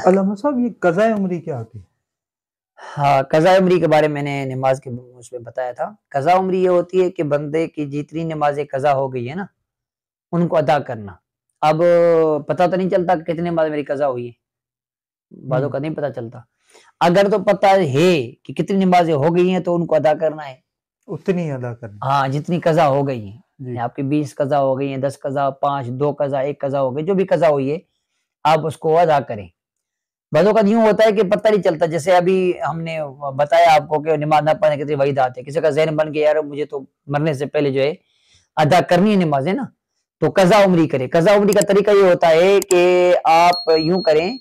علامہ صاحب یہ قضاء عمری کیا ہوتی ہے؟ ہاں، قضاء عمری کے بارے میں نے نماز کے اس میں بتایا تھا۔ قضاء عمری یہ ہوتی ہے کہ بندے کی جتنی نمازیں قضا ہو گئی ہے نا ان کو ادا کرنا۔ اب پتہ تو نہیں چلتا کہ کتنی نماز میری قضا ہوئی ہے، بعضوں کا نہیں پتہ چلتا۔ اگر تو پتہ ہے کہ کتنی نمازیں ہو گئی ہیں تو ان کو ادا کرنا ہے، اتنی ادا کرنی۔ ہاں جتنی قضا ہو گئی ہیں، جی آپ کی 20 قضا ہو گئی ہیں، 10 قضا، 5، 2 قضا، 1 قضا ہو گئی، جو بھی قضا ہوئی ہے آپ اس کو ادا کریں۔ بعضوں کا یوں ہوتا ہے کہ پتہ نہیں چلتا، جیسے ابھی ہم نے بتایا آپ کو کہ نماز نہ پڑھنے کتنی وعیدات ہے، کسی کا ذہن بن گیا یار مجھے تو مرنے سے پہلے جو ہے ادا کرنی ہے نمازیں نا، تو قضا عمری کرے۔ قضا عمری کا طریقہ یہ ہوتا ہے کہ آپ یوں کریں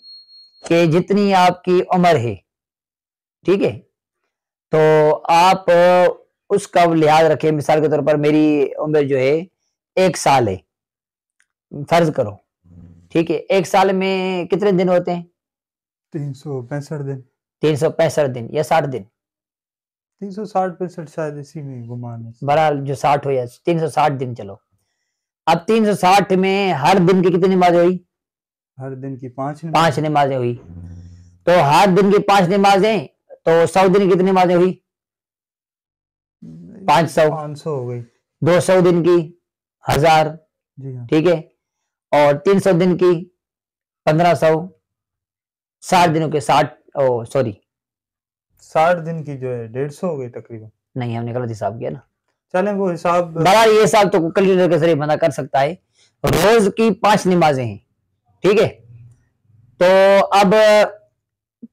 کہ جتنی آپ کی عمر ہے، ٹھیک ہے، تو آپ اس کا لحاظ رکھیں۔ مثال کے طور پر میری عمر جو ہے 1 سال ہے، فرض کرو، ٹھیک ہے، 1 سال میں کتنے دن ہوتے ہیں؟ 365 دن، 365 دن یا 60 دن، 360-65 شاید اسی میں گمان ہے۔ بہرحال جو 60 ہو یا 360 دن چلو۔ اب 360 میں ہر دن کی کتنی نمازیں ہوئی؟ ہر دن کی 5 5 نمازیں ہوئی۔ تو ہر دن کی 5 نمازیں، تو 100 دن کی کتنی نمازیں ہوئی؟ 500 ہو گئی۔ 200 دن کی 1000، جی ہاں، ٹھیک ہے، اور 300 دن کی 1500، 60 دنوں کے 60 دن کی جو ہے 150 ہو گئی تقریباً۔ نہیں، ہم نے غلط حساب کیا نا۔ چلیں وہ حساب بہرحال یہ حساب تو کیلکولیٹر کے ذریعے بندہ کر سکتا ہے۔ روز کی 5 نمازیں ہیں، ٹھیک ہے، تو اب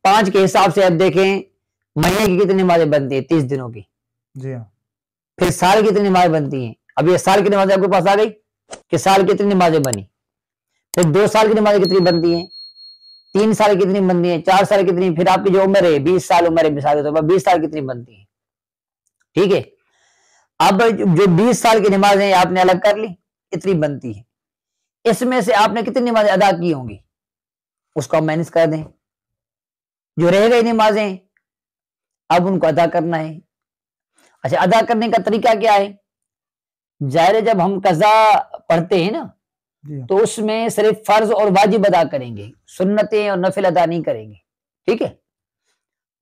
5 کے حساب سے اب دیکھیں مہینے کی کتنی نمازیں بنتی ہیں؟ 30 دنوں کی۔ جی ہاں، پھر سال کی کتنی نمازیں بنتی ہیں؟ اب یہ سال کی نمازیں آپ کے پاس آ گئی کہ سال کی کتنی نمازیں بنی۔ پھر 2 سال کی نمازیں کتنی بنتی ہیں، 3 سال کتنی بنتی ہیں، 4 سال کتنی، پھر آپ کی جو عمر ہے 20 سال عمر ہے مثال کے طور پر 20 سال کتنی بنتی ہیں، ٹھیک ہے۔ اب جو 20 سال کی نمازیں آپ نے الگ کر لی، اتنی بنتی ہے، اس میں سے آپ نے کتنی نمازیں ادا کی ہوں گی اس کو مائنس کر دیں، جو رہ گئی نمازیں اب ان کو ادا کرنا ہے۔ اچھا، ادا کرنے کا طریقہ کیا ہے؟ ظاہر ہے جب ہم قضا پڑھتے ہیں نا تو اس میں صرف فرض اور واجب ادا کریں گے، سنتیں اور نفل ادا نہیں کریں گے، ٹھیک ہے۔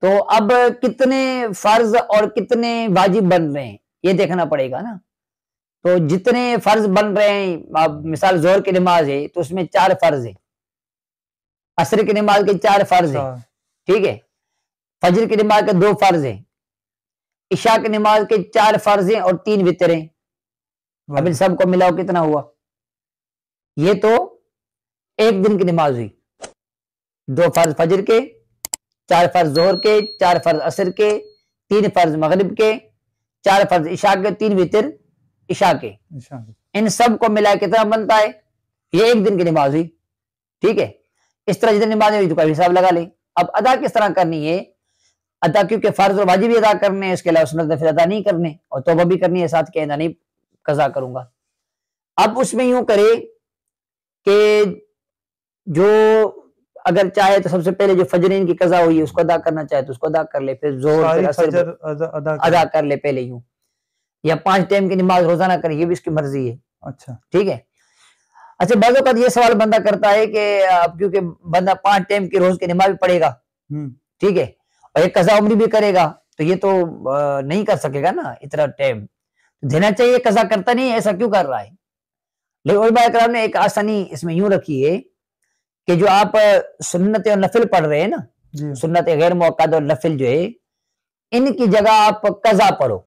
تو اب کتنے فرض اور کتنے واجب بن رہے ہیں یہ دیکھنا پڑے گا نا۔ تو جتنے فرض بن رہے ہیں، اب مثال ظہر کی نماز ہے تو اس میں 4 فرض ہیں، عصر کی نماز کے 4 فرض ہیں، ٹھیک ہے، فجر کی نماز کے 2 فرض ہیں، عشاء کی نماز کے 4 فرض ہیں اور 3 وتر ہیں۔ اب ان سب کو ملاؤ کتنا ہوا؟ یہ تو ایک دن کی نماز ہوئی، 2 فرض فجر کے، 4 فرض ظہر کے، 4 فرض عصر کے، 3 فرض مغرب کے، 4 فرض عشاء کے، 3 وتر عشاء کے، ان سب کو ملا کتنا بنتا ہے؟ یہ ایک دن کی نماز ہوئی، ٹھیک ہے۔ اس طرح جتنی نمازیں ہوئی تو کا حساب لگا لیں۔ اب ادا کس طرح کرنی ہے؟ ادا کیونکہ فرض اور واجب بھی ادا کرنے ہیں، اس کے علاوہ سنت نفل ادا نہیں کرنے، اور توبہ بھی کرنی ہے ساتھ، کہنا نہیں قضا کروں گا۔ اب اس میں یوں کرے کہ جو اگر چاہے تو سب سے پہلے جو فجرین کی قضا ہوئی ہے اس کو ادا کرنا چاہے تو اس کو ادا کر لے، پھر ظہر پھر عصر ادا کر لے پہلے یوں، یا 5 ٹائم کی نماز روزانہ کرے، یہ بھی اس کی مرضی ہے، اچھا ٹھیک ہے۔ اچھا، بعض اوقات یہ سوال بندہ کرتا ہے کہ کیونکہ بندہ 5 ٹائم کی روز کی نماز بھی پڑھے گا، ٹھیک ہے، اور ایک قضا عمری بھی کرے گا تو یہ تو نہیں کر سکے گا نا اتنا ٹائم دینا چاہیے، قضا کرتا نہیں، ایسا کیوں کر رہا ہے؟ لیکن علماء اکرام نے ایک آسانی اس میں یوں رکھی ہے کہ جو آپ سنت اور نفل پڑھ رہے ہیں نا، سنت غیر موقع اور نفل جو ہے ان کی جگہ آپ قضا پڑھو،